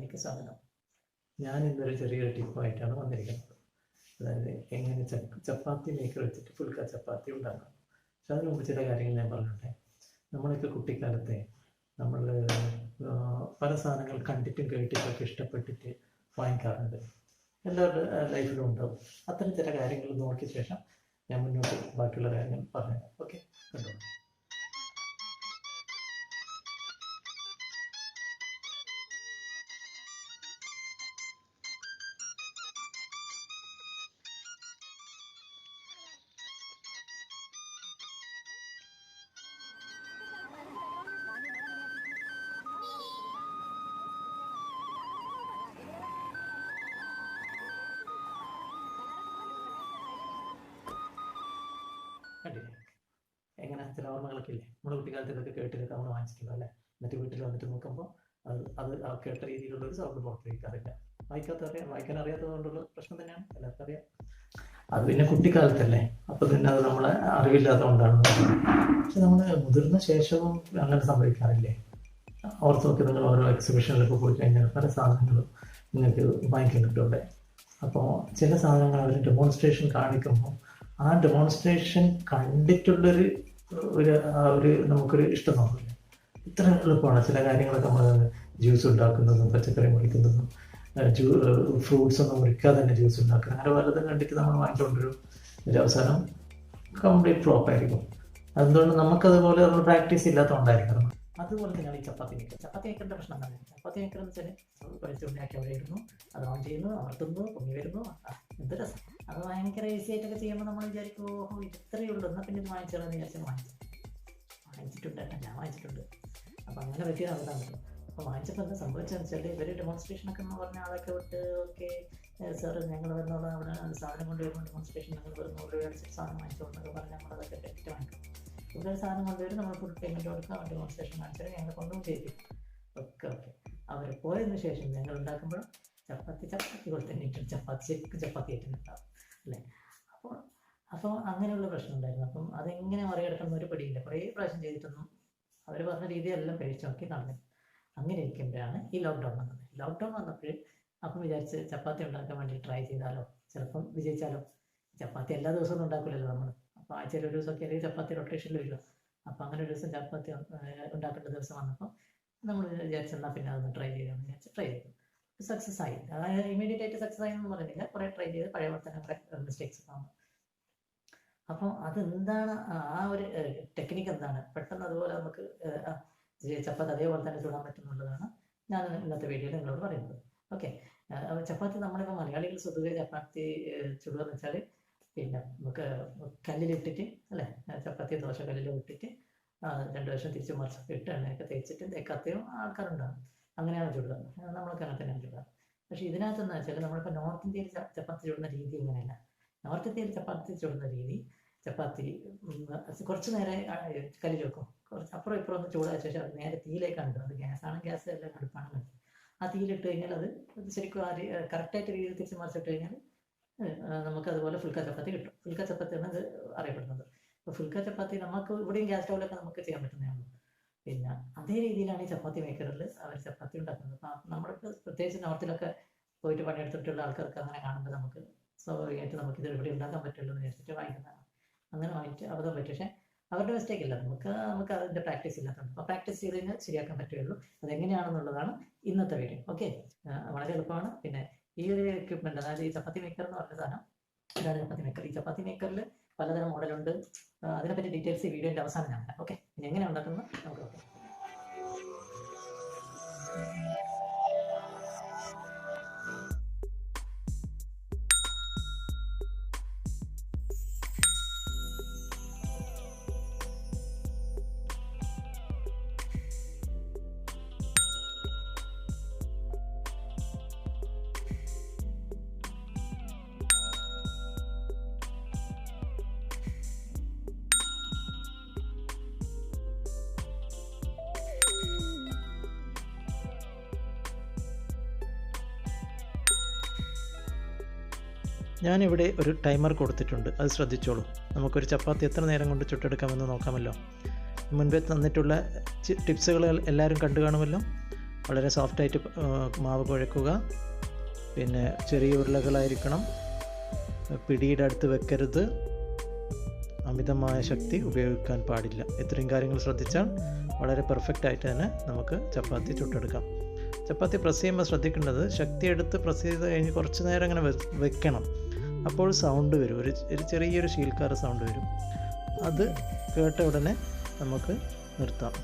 ചാനലിലേക്ക് സ്വാഗതം. ഞാൻ ഇന്നൊരു ചെറിയൊരു ടിപ്പായിട്ടാണ് വന്നിരിക്കുന്നത്. അതായത് എങ്ങനെ ചപ്പാത്തി മേക്കർ വെച്ചിട്ട് ഫുൾക്ക ചപ്പാത്തി ഉണ്ടാക്കാം. പക്ഷെ അതിന് മുമ്പ് ചില കാര്യങ്ങൾ ഞാൻ പറഞ്ഞോട്ടെ. നമ്മളൊക്കെ കുട്ടിക്കാലത്തെ നമ്മൾ പല സാധനങ്ങൾ കണ്ടിട്ടും കേട്ടിട്ടൊക്കെ ഇഷ്ടപ്പെട്ടിട്ട് വാങ്ങിക്കാറുണ്ട്. എല്ലാവരുടെ ലൈഫിലും ഉണ്ടാവും. അത്തരം ചില കാര്യങ്ങൾ നോക്കിയ ശേഷം ഞാൻ മുന്നോട്ട് ബാക്കിയുള്ള കാര്യങ്ങൾ പറഞ്ഞുതരാം. ഓക്കെ, കണ്ടോളൂ. കണ്ടില്ലേ എങ്ങനെ ചില ഓർമ്മകളൊക്കെ ഇല്ലേ? നമ്മുടെ കുട്ടിക്കാലത്ത് ഇതൊക്കെ കേട്ടിട്ടൊക്കെ നമ്മൾ വാങ്ങിച്ചിട്ടുണ്ടോ അല്ലേ? എന്നിട്ട് വീട്ടിൽ വന്നിട്ട് നോക്കുമ്പോൾ അത് കേട്ട രീതിയിലുള്ള ഒരു സൗണ്ട് പുറത്തേക്കാറില്ല. വായിക്കാൻ അറിയാത്തത് കൊണ്ടുള്ള പ്രശ്നം തന്നെയാണ്, എല്ലാവർക്കും അറിയാം. അത് പിന്നെ കുട്ടിക്കാലത്തല്ലേ, അപ്പോൾ പിന്നെ അത് നമ്മളെ അറിവില്ലാത്തതുകൊണ്ടാണ്. പക്ഷെ നമ്മൾ മുതിർന്ന ശേഷവും അങ്ങനെ സംഭവിക്കാറില്ലേ? ഓർത്ത് നോക്കി നിങ്ങൾ ഓരോ എക്സിബിഷനിലൊക്കെ പോയി കഴിഞ്ഞാൽ പല സാധനങ്ങളും നിങ്ങൾക്ക് വാങ്ങിക്കാൻ കിട്ടും. അപ്പോൾ ചില സാധനങ്ങൾ അവർ ഡെമോൺസ്ട്രേഷൻ കാണിക്കുമ്പോൾ ആ ഡെമോൺസ്ട്രേഷൻ കണ്ടിട്ടുള്ളൊരു നമുക്കൊരു ഇഷ്ടം തോന്നില്ല. ഇത്ര എളുപ്പമാണ് ചില കാര്യങ്ങളൊക്കെ. നമ്മൾ ജ്യൂസ് ഉണ്ടാക്കുന്നതും പച്ചക്കറി മുറിക്കുന്നതും ഫ്രൂട്ട്സ് ഒന്നും മുറിക്കാതെ തന്നെ ജ്യൂസ് ഉണ്ടാക്കുക, അങ്ങനെ പലതും കണ്ടിട്ട് നമ്മൾ വാങ്ങിക്കൊണ്ടൊരു അവസാനം കംപ്ലീറ്റ് ഫ്ലോപ്പ് ആയിരിക്കും. അതുകൊണ്ട് നമുക്കതുപോലെ നമ്മൾ പ്രാക്ടീസ് ഇല്ലാത്തതുകൊണ്ടായിരിക്കണം. അതുപോലെ തന്നെയാണ് ഈ ചപ്പാത്തി മേക്കറിൻ്റെ പ്രശ്നം എന്താണ്? ചപ്പാത്തി മേക്കർ എന്ന് വെച്ചാൽ വെളിച്ചുണ്ടാക്കി അവിടെ ഇടുന്നു, അത് ഓൺ ചെയ്യുന്നു, അമർത്തുന്നു, പൊങ്ങി വരുന്നു. എന്ത് രസം! അത് ഭയങ്കര ഈസി ആയിട്ടൊക്കെ ചെയ്യുമ്പോൾ നമ്മൾ വിചാരിക്കും, ഓഹോ ഇത്രയേ ഉള്ളൂ, എന്നാൽ പിന്നെ ഇത് വാങ്ങിച്ചാലെന്ന് വിചാരിച്ചാൽ വാങ്ങിച്ചിട്ടുണ്ട്. ഞാൻ വാങ്ങിച്ചിട്ടുണ്ട്. അപ്പോൾ അങ്ങനെ പറ്റിയ അതാണ്. അപ്പോൾ വാങ്ങിച്ചപ്പോൾ എന്താ സംഭവിച്ചതെന്ന് വെച്ചാൽ ഇവർ ഡെമോൺസ്ട്രേഷനൊക്കെ എന്ന് പറഞ്ഞ ആളൊക്കെ വിട്ട്, ഓക്കെ സാർ ഞങ്ങൾ വരുന്നോളാം, അവിടെ സാധനം കൊണ്ടുവരുമ്പോൾ ഡെമോൺസ്ട്രേഷൻ ഞങ്ങൾ വരുന്ന ഒരു അടിച്ചിട്ട് സാധനം വാങ്ങിച്ചുകൊണ്ടൊക്കെ പറഞ്ഞ് നമ്മളതൊക്കെ തെറ്റിട്ട് വാങ്ങിക്കും. ഇവിടെ സാധനം കൊണ്ടുവരും, നമ്മൾ ഫുൾ പേയ്മെൻറ്റ് കൊടുക്കുക, ഡെമോൺസ്ട്രേഷൻ കാണിച്ചാൽ ഞങ്ങൾ കൊണ്ടുപോയി ചെയ്യിപ്പിക്കും. ഓക്കെ അവർ പോയതിന് ശേഷം ഞങ്ങൾ ഉണ്ടാക്കുമ്പോൾ ചപ്പാത്തി പോലെ തന്നെ ഇട്ടും ചപ്പാത്തി ആയിട്ടുണ്ടാവും അല്ലേ? അപ്പോൾ അങ്ങനെയുള്ള പ്രശ്നം ഉണ്ടായിരുന്നു. അപ്പം അതെങ്ങനെ മറികടക്കുന്ന ഒരു പിടിയില്ല. കുറേ പ്രാവശ്യം ചെയ്തിട്ടൊന്നും അവർ പറഞ്ഞ രീതിയെല്ലാം കഴിച്ചു നോക്കി നടന്നു. അങ്ങനെ ഇരിക്കുമ്പോഴാണ് ഈ ലോക്ക്ഡൗൺ വന്നത്. ലോക്ക്ഡൗൺ വന്നപ്പോൾ അപ്പം വിചാരിച്ച് ചപ്പാത്തി ഉണ്ടാക്കാൻ വേണ്ടി ട്രൈ ചെയ്താലോ, ചിലപ്പം വിജയിച്ചാലോ. ചപ്പാത്തി എല്ലാ ദിവസവും ഉണ്ടാക്കില്ലല്ലോ നമ്മൾ. അപ്പോൾ ആഴ്ചയിൽ ഒരു ദിവസമൊക്കെ അല്ലെങ്കിൽ ചപ്പാത്തി റൊട്ടേഷനിൽ വരിക. അപ്പോൾ അങ്ങനെ ഒരു ദിവസം ചപ്പാത്തി ഉണ്ടാക്കേണ്ട ദിവസം വന്നപ്പോൾ നമ്മൾ വിചാരിച്ചെന്നാൽ പിന്നെ അതൊന്ന് ട്രൈ ചെയ്താൽ ട്രൈ ചെയ്തു. സക്സസ് ആയി. അതായത് ഇമീഡിയറ്റ് ആയിട്ട് സക്സസ് ആയി എന്ന് പറയുന്നില്ല, കുറേ ട്രൈ ചെയ്ത് പഴയ പോലെ തന്നെ കുറേ മിസ്റ്റേക്സ് കാണും. അപ്പോൾ അതെന്താണ് ആ ഒരു ടെക്നിക്ക് എന്താണ്? പെട്ടെന്ന് അതുപോലെ നമുക്ക് ചപ്പാത്തി അതേപോലെ തന്നെ ചൂടാൻ പറ്റുന്നുള്ളതാണ് ഞാൻ ഇന്നത്തെ വീഡിയോയിൽ നിങ്ങളോട് പറയുന്നത്. ഓക്കെ, ചപ്പാത്തി നമ്മളിപ്പോൾ മലയാളികൾ സ്വതവേ ചപ്പാത്തി ചുടുക എന്ന് വെച്ചാൽ പിന്നെ നമുക്ക് കല്ലിലിട്ടിട്ട് അല്ലേ, ചപ്പാത്തി ദോശ കല്ലിൽ ഇട്ടിട്ട് 2 വർഷം തിരിച്ച് മറിച്ചൊക്കെ ഇട്ട് എണ്ണയൊക്കെ തേച്ചിട്ട് തേക്കാത്തയും ആൾക്കാരുണ്ടാകും. അങ്ങനെയാണ് ചുടുക. നമ്മളൊക്കെ അങ്ങനെ തന്നെയാണ് ചുടുക. പക്ഷേ ഇതിനകത്തെന്ന് വെച്ചാൽ നമ്മളിപ്പോൾ നോർത്ത് ഇന്ത്യയിൽ ചപ്പാത്തി ചുടുന്ന രീതി ഇങ്ങനെയല്ല. നോർത്ത് ഇന്ത്യയിൽ ചപ്പാത്തി ചുടുന്ന രീതി, ചപ്പാത്തി കുറച്ച് നേരം കല്ലിൽ വെക്കും, കുറച്ച് അപ്പുറം ഇപ്പുറം ഒന്ന് ചൂടായ ശേഷം അത് നേരെ തീയിലേക്കാണ് ഇടുന്നത്. അത് ഗ്യാസാണ്, ഗ്യാസ് എല്ലാം അടുപ്പാണ്. ആ തീയിലിട്ട് കഴിഞ്ഞാൽ അത് ശരിക്കും കറക്റ്റായിട്ട് രീതിയിൽ തിരിച്ച് മറിച്ചിട്ട് കഴിഞ്ഞാൽ നമുക്കതുപോലെ ഫുൾക്ക ചപ്പാത്തി കിട്ടും. ഫുൾക്ക ചപ്പാത്തി ആണ് ഇത് അറിയപ്പെടുന്നത്. അപ്പോൾ ഫുൾക്ക ചപ്പാത്തി നമുക്ക് ഇവിടെയും ഗ്യാസ് സ്റ്റൗവിലൊക്കെ നമുക്ക് ചെയ്യാൻ പറ്റുന്നതാണ്. പിന്നെ അതേ രീതിയിലാണ് ഈ ചപ്പാത്തി മേക്കറിൽ അവർ ചപ്പാത്തി ഉണ്ടാക്കുന്നത്. അപ്പം നമ്മൾക്ക് പ്രത്യേകിച്ച് നോർത്തിലൊക്കെ പോയിട്ട് പണിയെടുത്തിട്ടുള്ള ആൾക്കാർക്ക് അങ്ങനെ കാണുമ്പോൾ നമുക്ക് സ്വാഭാവികമായിട്ട് നമുക്കിത് ഇവിടെ ഉണ്ടാക്കാൻ പറ്റുള്ളൂ എന്ന് വിചാരിച്ചിട്ട് വാങ്ങിക്കുന്നതാണ്. അങ്ങനെ വാങ്ങിയിട്ട് അബദ്ധം പറ്റും. പക്ഷേ അവരുടെ മിസ്റ്റേക്ക് ഇല്ല, നമുക്ക് അതിൻ്റെ പ്രാക്ടീസ് ഇല്ലാത്തതുകൊണ്ട്. അപ്പോൾ പ്രാക്ടീസ് ചെയ്ത് കഴിഞ്ഞാൽ ശരിയാക്കാൻ പറ്റുകയുള്ളൂ. അതെങ്ങനെയാണെന്നുള്ളതാണ് ഇന്നത്തെ വീഡിയോ. ഓക്കെ, വളരെ എളുപ്പമാണ്. പിന്നെ ഈ ഒരു എക്യുപ്മെൻറ്റ്, അതായത് ഈ ചപ്പാത്തി മേക്കർ എന്ന് പറഞ്ഞ സാധനം, ഇതാണ് ചപ്പാത്തി മേക്കർ. ഈ ചപ്പാത്തി മേക്കറിൽ പലതരം മോഡലുണ്ട്. അതിനെപ്പറ്റി ഡീറ്റെയിൽസ് ഈ വീഡിയോൻ്റെ അവസാനം ഞാൻ പറയാം. ഓക്കെ, ഇനി എങ്ങനെ ഉണ്ടാക്കുന്നത് നമുക്ക് നോക്കാം. ഞാനിവിടെ ഒരു ടൈമർ കൊടുത്തിട്ടുണ്ട്, അത് ശ്രദ്ധിച്ചോളൂ. നമുക്കൊരു ചപ്പാത്തി എത്ര നേരം കൊണ്ട് ചുട്ടെടുക്കാമെന്ന് നോക്കാമല്ലോ. മുൻപേ തന്നിട്ടുള്ള ടിപ്സുകൾ എല്ലാവരും കണ്ടു കാണുമല്ലോ. വളരെ സോഫ്റ്റായിട്ട് മാവ് കുഴക്കുക. പിന്നെ ചെറിയ ഉരുളകളായിരിക്കണം, പിടിയുടെ അടുത്ത് വെക്കരുത്, അമിതമായ ശക്തി ഉപയോഗിക്കാൻ പാടില്ല. ഇത്രയും കാര്യങ്ങൾ ശ്രദ്ധിച്ചാൽ വളരെ പെർഫെക്റ്റായിട്ട് തന്നെ നമുക്ക് ചപ്പാത്തി ചുട്ടെടുക്കാം. ചപ്പാത്തി പ്രസ് ചെയ്യുമ്പോൾ ശ്രദ്ധിക്കേണ്ടത്, ശക്തി എടുത്ത് പ്രസ് ചെയ്ത് കഴിഞ്ഞ് കുറച്ച് നേരം അങ്ങനെ വെക്കണം. അപ്പോൾ സൗണ്ട് വരും, ഒരു ചെറിയൊരു ശീൽക്കാര സൗണ്ട് വരും. അത് കേട്ട ഉടനെ നമുക്ക് നിർത്താം.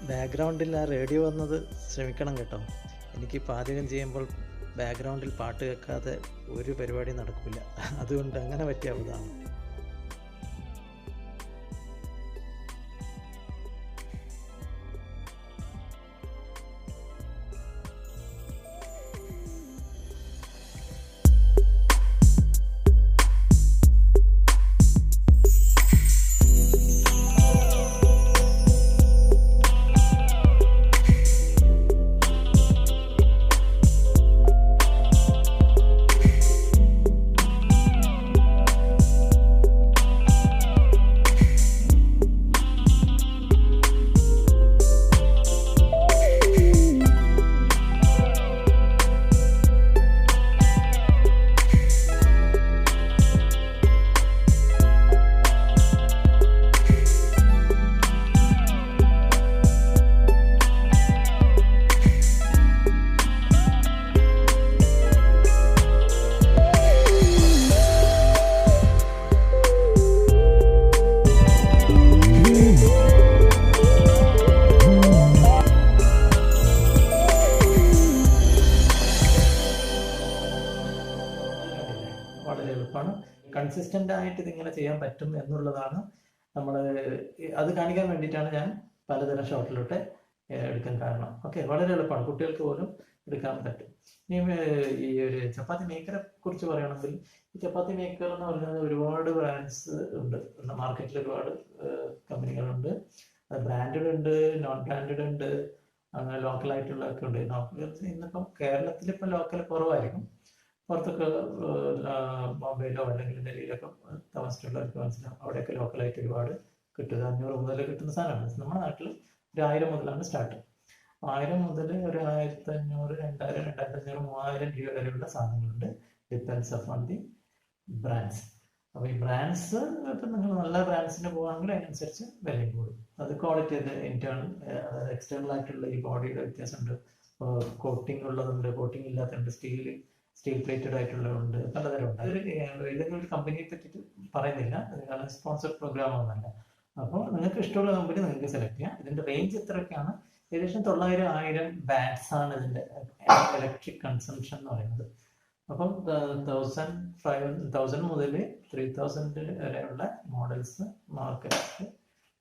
ബാക്ക്ഗ്രൗണ്ടിൽ ആ റേഡിയോ വന്നത് ശ്രമിക്കണം കേട്ടോ. എനിക്ക് പാചകം ചെയ്യുമ്പോൾ ബാക്ക്ഗ്രൗണ്ടിൽ പാട്ട് കേൾക്കാതെ ഒരു പരിപാടി നടക്കില്ല. അതുകൊണ്ട് അങ്ങനെ പറ്റിയാവുന്നതാണ്. വളരെ എളുപ്പമാണ്. കൺസിസ്റ്റൻ്റ് ആയിട്ട് ഇതിങ്ങനെ ചെയ്യാൻ പറ്റും എന്നുള്ളതാണ് നമ്മൾ, അത് കാണിക്കാൻ വേണ്ടിയിട്ടാണ് ഞാൻ പലതരം ഷോട്ടിലോട്ട് എടുക്കാൻ കാരണം. ഓക്കെ, വളരെ എളുപ്പമാണ്, കുട്ടികൾക്ക് പോലും എടുക്കാൻ പറ്റും. ഇനി ഈ ഒരു ചപ്പാത്തി മേക്കറെ കുറിച്ച് പറയുകയാണെങ്കിൽ, ഈ ചപ്പാത്തി മേക്കർ എന്ന് പറയുന്നത് ഒരുപാട് ബ്രാൻഡ്സ് ഉണ്ട് മാർക്കറ്റിൽ, ഒരുപാട് കമ്പനികളുണ്ട്. ബ്രാൻഡഡ് ഉണ്ട്, നോൺ ബ്രാൻഡഡ് ഉണ്ട്, അങ്ങനെ ലോക്കലായിട്ടുള്ളതൊക്കെ ഉണ്ട്. ഇന്നിപ്പം കേരളത്തിലിപ്പം ലോക്കൽ കുറവായിരിക്കും. പുറത്തൊക്കെ ബോംബെയിലോ അല്ലെങ്കിൽ ഡൽഹിയിലൊക്കെ താമസിച്ചിട്ടുള്ളവർക്ക് മനസ്സിലാവും, അവിടെയൊക്കെ ലോക്കലായിട്ട് ഒരുപാട് കിട്ടുക. 500 മുതൽ കിട്ടുന്ന സാധനമാണ്. നമ്മുടെ നാട്ടിൽ 1000 മുതലാണ് സ്റ്റാർട്ട്. 1000 മുതൽ 1500, 2000, 2500, 3000 രൂപ വരെയുള്ള സാധനങ്ങളുണ്ട്. Depends on the brands. അപ്പോൾ ഈ ബ്രാൻഡ്സ് ഇപ്പം നിങ്ങൾ നല്ല ബ്രാൻഡ്സിന് പോകുകയാണെങ്കിൽ അതിനനുസരിച്ച് വിലയും കൂടും. അത് ക്വാളിറ്റി, ഇന്റേണൽ എക്സ്റ്റേണൽ ആയിട്ടുള്ള ഈ ബോഡിയുടെ വ്യത്യാസമുണ്ട്. കോട്ടിംഗ് ഉള്ളതുണ്ട്, കോട്ടിംഗ് ഇല്ലാത്തതുണ്ട്, സ്റ്റീൽ പ്ലേറ്റഡ് ആയിട്ടുള്ളതുണ്ട്, പലതരമുണ്ട്. അതൊരു ഏതെങ്കിലും ഒരു കമ്പനിയെ പറ്റിയിട്ട് പറയുന്നില്ല, കാരണം സ്പോൺസർഡ് പ്രോഗ്രാം ഒന്നല്ല. അപ്പോൾ നിങ്ങൾക്ക് ഇഷ്ടമുള്ള കമ്പനി നിങ്ങൾക്ക് സെലക്ട് ചെയ്യാം. ഇതിന്റെ റേഞ്ച് എത്രയൊക്കെയാണ്? ഏകദേശം 900-1000 വാട്ട്സ് ആണ് ഇതിന്റെ ഇലക്ട്രിക് കൺസംഷൻ എന്ന് പറയുന്നത്. അപ്പം 1000 മുതൽ 3000 വരെയുള്ള മോഡൽസ് മാർക്കറ്റിൽ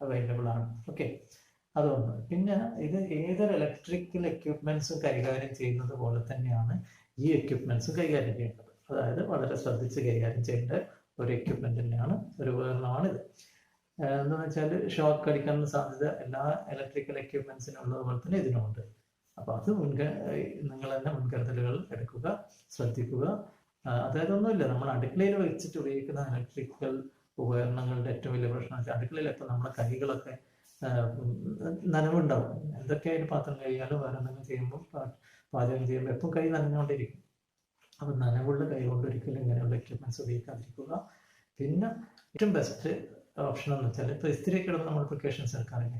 അവൈലബിൾ ആണ്. ഓക്കെ, അതൊന്ന്. പിന്നെ ഇത് ഏതൊരു ഇലക്ട്രിക്കൽ എക്യുപ്മെന്റ്സും കൈകാര്യം ചെയ്യുന്നത് പോലെ തന്നെയാണ് ഈ എക്യുപ്മെന്റ്സും കൈകാര്യം ചെയ്യേണ്ടത്. അതായത് വളരെ ശ്രദ്ധിച്ച് കൈകാര്യം ചെയ്യേണ്ട ഒരു എക്യുപ്മെന്റ് തന്നെയാണ്, ഒരു ഉപകരണമാണിത്. എന്താണെന്ന് വെച്ചാൽ ഷോക്ക് അടിക്കാനുള്ള സാധ്യത എല്ലാ ഇലക്ട്രിക്കൽ എക്യുപ്മെന്റ്സിനും ഉള്ളതുപോലെ തന്നെ ഇതിനുമുണ്ട്. അപ്പോൾ അത് നിങ്ങൾ തന്നെ മുൻകരുതലുകൾ എടുക്കുക, ശ്രദ്ധിക്കുക. അതായത് ഒന്നുമില്ല, നമ്മൾ അടുക്കളയിൽ വെച്ചിട്ട് ഉപയോഗിക്കുന്ന ഇലക്ട്രിക്കൽ ഉപകരണങ്ങളുടെ ഏറ്റവും വലിയ പ്രശ്നം വെച്ചാൽ അടുക്കളയിലൊക്കെ നമ്മുടെ കൈകളൊക്കെ നനവുണ്ടാവും. എന്തൊക്കെയായാലും പാത്രം കഴിയാലോ വേറെ എന്തെങ്കിലും ചെയ്യുമ്പോൾ, പാചകം ചെയ്യുമ്പോൾ എപ്പം കൈ നനഞ്ഞുകൊണ്ടിരിക്കും. അപ്പം നനവുള്ള കൈ കൊണ്ട് ഒരിക്കലും ഇങ്ങനെയുള്ള എക്യുപ്മെന്റ്സ് ഉപയോഗിക്കാതിരിക്കുക. പിന്നെ ഏറ്റവും ബെസ്റ്റ് ഓപ്ഷൻ എന്ന് വെച്ചാൽ, ഇപ്പോൾ ഇസ്തിരിയൊക്കെ ഇടുമ്പോൾ നമ്മൾ പ്രിക്കോഷൻസ് എടുക്കാറില്ലേ,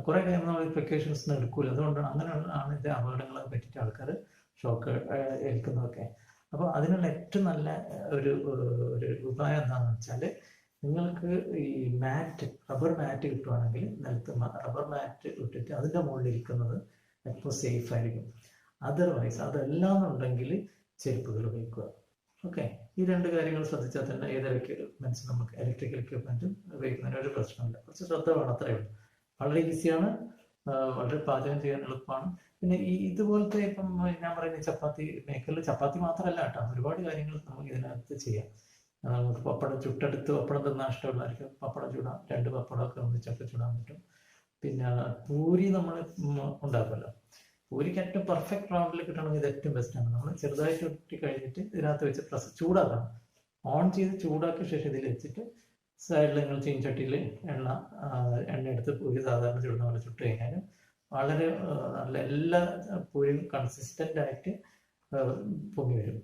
കുറേ കഴിയുമ്പോൾ നമ്മൾ പ്രിക്കോഷൻസ് എടുക്കൂല. അതുകൊണ്ടാണ് അങ്ങനെയാണ് ഇത് അപകടങ്ങളെ പറ്റിയിട്ട് ആൾക്കാർ ഷോക്ക് ഏൽക്കുന്നതൊക്കെ. അപ്പോൾ അതിനുള്ള ഏറ്റവും നല്ല ഒരു ഉപായം എന്താണെന്ന് വെച്ചാൽ, നിങ്ങൾക്ക് ഈ റബ്ബർ മാറ്റ് കിട്ടുവാണെങ്കിൽ നിലത്ത് റബ്ബർ മാറ്റ് ഇട്ടിട്ട് അതിൻ്റെ മുകളിൽ ഇരിക്കുന്നത് എപ്പോൾ സേഫ് ആയിരിക്കും. അതർവൈസ് അതല്ലാന്നുണ്ടെങ്കിൽ ചെരുപ്പുകൾ ഉപയോഗിക്കുക. ഓക്കെ, ഈ രണ്ട് കാര്യങ്ങൾ ശ്രദ്ധിച്ചാൽ തന്നെ ഏതൊരു എക്യുപ്മെന്റ്സ് നമുക്ക് ഇലക്ട്രിക്കൽ എക്യുപ്മെന്റും ഉപയോഗിക്കുന്നതിന് ഒരു പ്രശ്നമില്ല. കുറച്ച് ശ്രദ്ധ വേണം, അത്രയേ ഉള്ളൂ. വളരെ ഈസിയാണ്, വളരെ പാചകം ചെയ്യാൻ എളുപ്പമാണ്. പിന്നെ ഈ ഇതുപോലത്തെ ഇപ്പം ഞാൻ പറയുന്ന ചപ്പാത്തി മേക്കറിൽ ചപ്പാത്തി മാത്രമല്ല കേട്ടോ, ഒരുപാട് കാര്യങ്ങൾ നമുക്ക് ഇതിനകത്ത് ചെയ്യാം. നമുക്ക് പപ്പടം ചുട്ടെടുത്ത് പപ്പടം തിന്നാൻ ഇഷ്ടമുള്ളവർക്ക് പപ്പടം ചൂടാം, 2 പപ്പടമൊക്കെ ഒന്നിച്ചൊക്കെ ചൂടാൻ പറ്റും. പിന്നെ പൂരി നമ്മൾ ഉണ്ടാക്കുമല്ലോ, പൂരിക്ക് ഏറ്റവും പെർഫെക്റ്റ് റൗണ്ടിൽ കിട്ടണമെങ്കിൽ ഇത് ഏറ്റവും ബെസ്റ്റാണ്. നമ്മൾ ചെറുതായിട്ട് ഉരുട്ടി കഴിഞ്ഞിട്ട് ഇതിനകത്ത് വെച്ച് പ്രസ് ചൂടാക്കണം, ഓൺ ചെയ്ത് ചൂടാക്കിയ ശേഷം ഇതിൽ വെച്ചിട്ട് സൈഡിൽ നിങ്ങൾ ചീൻചട്ടിയിൽ എണ്ണ എടുത്ത് പൂരി സാധാരണ ചുടുന്ന പോലെ ചുട്ട് കഴിഞ്ഞാൽ വളരെ നല്ല എല്ലാ പൂരിയും കൺസിസ്റ്റൻ്റ് ആയിട്ട് പൊങ്ങി വരും.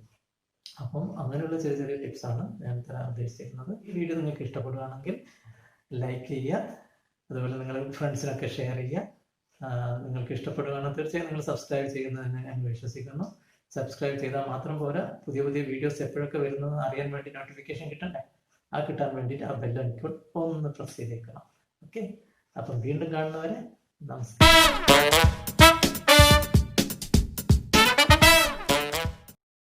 അപ്പം അങ്ങനെയുള്ള ചെറിയ ചെറിയ ടിപ്സാണ് ഞാൻ തരാൻ ഉദ്ദേശിച്ചിരുന്നത്. ഈ വീഡിയോ നിങ്ങൾക്ക് ഇഷ്ടപ്പെടുകയാണെങ്കിൽ ലൈക്ക് ചെയ്യുക, അതുപോലെ നിങ്ങൾ ഫ്രണ്ട്സിനൊക്കെ ഷെയർ ചെയ്യുക. നിങ്ങൾക്ക് ഇഷ്ടപ്പെടുകയാണെങ്കിൽ തീർച്ചയായും നിങ്ങൾ സബ്സ്ക്രൈബ് ചെയ്യുന്നതെന്ന് ഞാൻ വിശ്വസിക്കുന്നു. സബ്സ്ക്രൈബ് ചെയ്താൽ മാത്രം പോരാ, പുതിയ പുതിയ വീഡിയോസ് എപ്പോഴൊക്കെ വരുന്നത് അറിയാൻ വേണ്ടി നോട്ടിഫിക്കേഷൻ കിട്ടണ്ടേ, ആ കിട്ടാൻ വേണ്ടിയിട്ട് ആ ബെല്ലൈക്കൺ ഒന്ന് പ്രസ് ചെയ്തേക്കണം. ഓക്കെ, അപ്പം വീണ്ടും കാണുന്നവരെ നമസ്കാരം.